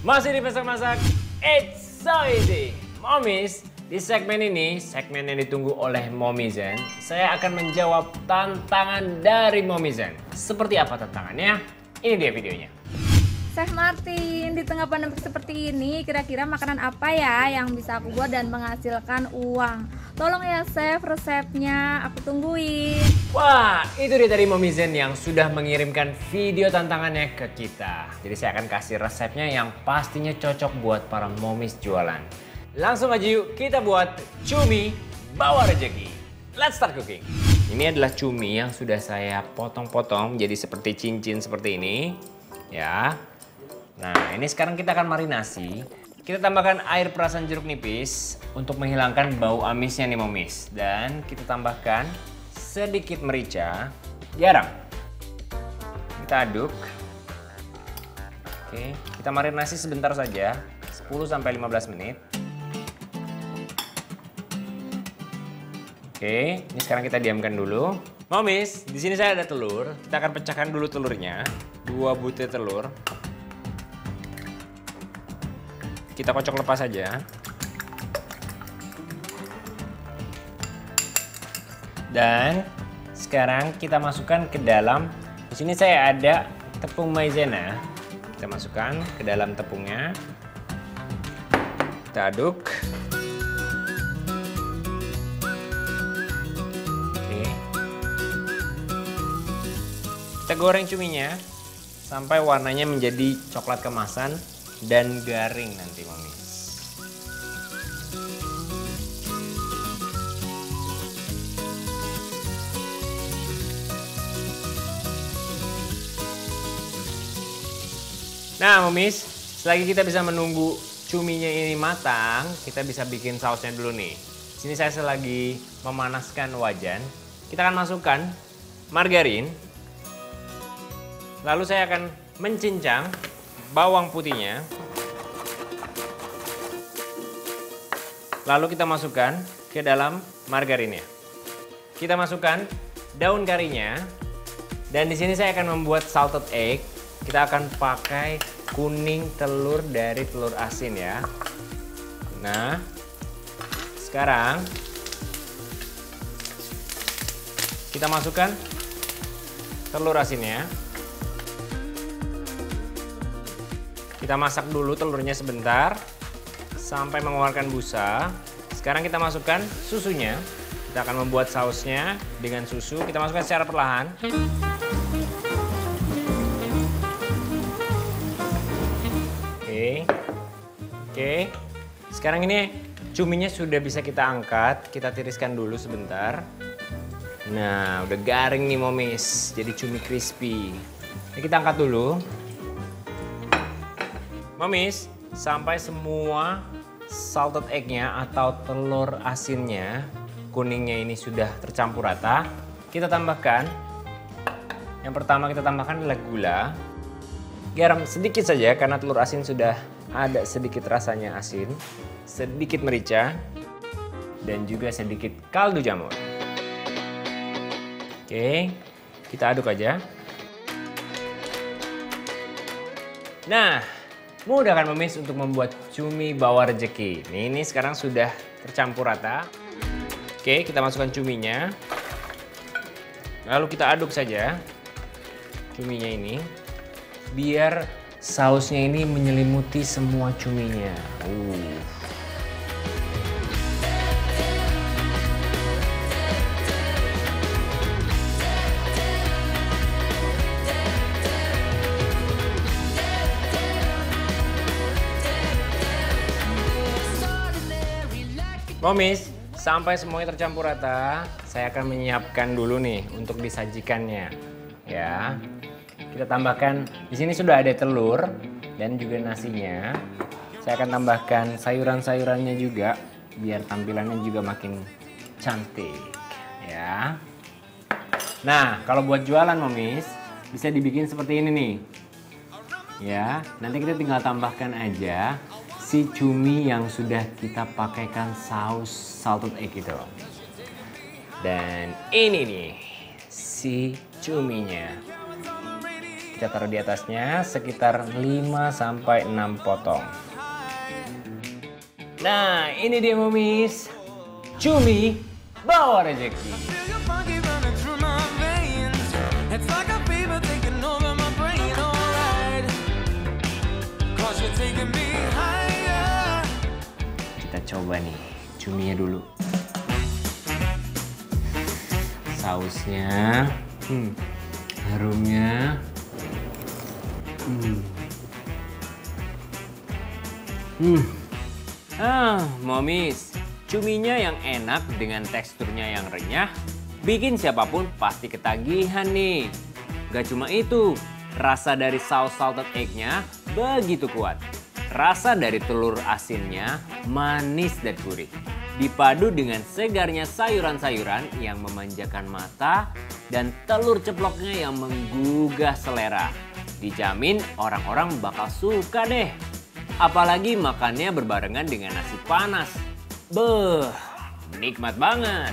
Masih di masak-masak, it's so easy. Momis, di segmen ini, segmen yang ditunggu oleh Momizen, saya akan menjawab tantangan dari Momizen. Seperti apa tantangannya? Ini dia videonya. Chef Martin, di tengah pandemi seperti ini, kira-kira makanan apa ya yang bisa aku buat dan menghasilkan uang? Tolong ya Chef, resepnya aku tungguin. Wah, itu dia dari Momizen yang sudah mengirimkan video tantangannya ke kita. Jadi saya akan kasih resepnya yang pastinya cocok buat para momis jualan. Langsung aja yuk kita buat cumi bawa rezeki. Let's start cooking. Ini adalah cumi yang sudah saya potong-potong jadi seperti cincin seperti ini. Ya. Nah, ini sekarang kita akan marinasi. Kita tambahkan air perasan jeruk nipis untuk menghilangkan bau amisnya nih momis. Dan kita tambahkan sedikit merica, garam. Kita aduk. Oke, kita marinasi sebentar saja, 10-15 menit. Oke, ini sekarang kita diamkan dulu. Momis, di sini saya ada telur. Kita akan pecahkan dulu telurnya. 2 butir telur. Kita kocok lepas saja. Dan sekarang kita masukkan ke dalam. Di sini saya ada tepung maizena. Kita masukkan ke dalam tepungnya. Kita aduk. Oke. Kita goreng cuminya sampai warnanya menjadi coklat kemasan dan garing nanti momis. Nah momis, selagi kita bisa menunggu cuminya ini matang, kita bisa bikin sausnya dulu nih. Sini saya selagi memanaskan wajan, kita akan masukkan margarin. Lalu saya akan mencincang bawang putihnya. Lalu kita masukkan ke dalam margarinnya. Kita masukkan daun karinya. Dan di sini saya akan membuat salted egg. Kita akan pakai kuning telur dari telur asin ya. Nah, sekarang kita masukkan telur asinnya. Kita masak dulu telurnya sebentar sampai mengeluarkan busa. Sekarang kita masukkan susunya. Kita akan membuat sausnya dengan susu. Kita masukkan secara perlahan. Oke. Sekarang ini cuminya sudah bisa kita angkat. Kita tiriskan dulu sebentar. Nah, udah garing nih momis. Jadi cumi crispy. Ini kita angkat dulu. Momis, sampai semua salted egg-nya atau telur asinnya, kuningnya ini sudah tercampur rata, kita tambahkan. Yang pertama kita tambahkan adalah gula. Garam sedikit saja karena telur asin sudah ada sedikit rasanya asin. Sedikit merica. Dan juga sedikit kaldu jamur. Oke, kita aduk aja. Nah, mudah kan momis untuk membuat cumi bawa rezeki. Ini sekarang sudah tercampur rata. Oke, kita masukkan cuminya. Lalu kita aduk saja cuminya ini. Biar sausnya ini menyelimuti semua cuminya. Momis, sampai semuanya tercampur rata, saya akan menyiapkan dulu nih untuk disajikannya. Ya, kita tambahkan. Di sini sudah ada telur dan juga nasinya. Saya akan tambahkan sayuran-sayurannya juga, biar tampilannya juga makin cantik. Ya. Nah, kalau buat jualan momis, bisa dibikin seperti ini nih. Ya, nanti kita tinggal tambahkan aja si cumi yang sudah kita pakaikan saus salted egg itu. Dan ini nih si cuminya. kita taruh di atasnya sekitar 5-6 potong. Nah, ini dia momis. Cumi bawa rezeki. Kita coba nih cuminya dulu. Sausnya, harumnya. Momis, cuminya yang enak dengan teksturnya yang renyah, bikin siapapun pasti ketagihan nih. Gak cuma itu, rasa dari saus salted egg-nya begitu kuat. Rasa dari telur asinnya manis dan gurih. Dipadu dengan segarnya sayuran-sayuran yang memanjakan mata dan telur ceploknya yang menggugah selera. Dijamin orang-orang bakal suka deh. Apalagi makannya berbarengan dengan nasi panas. Beuh, nikmat banget.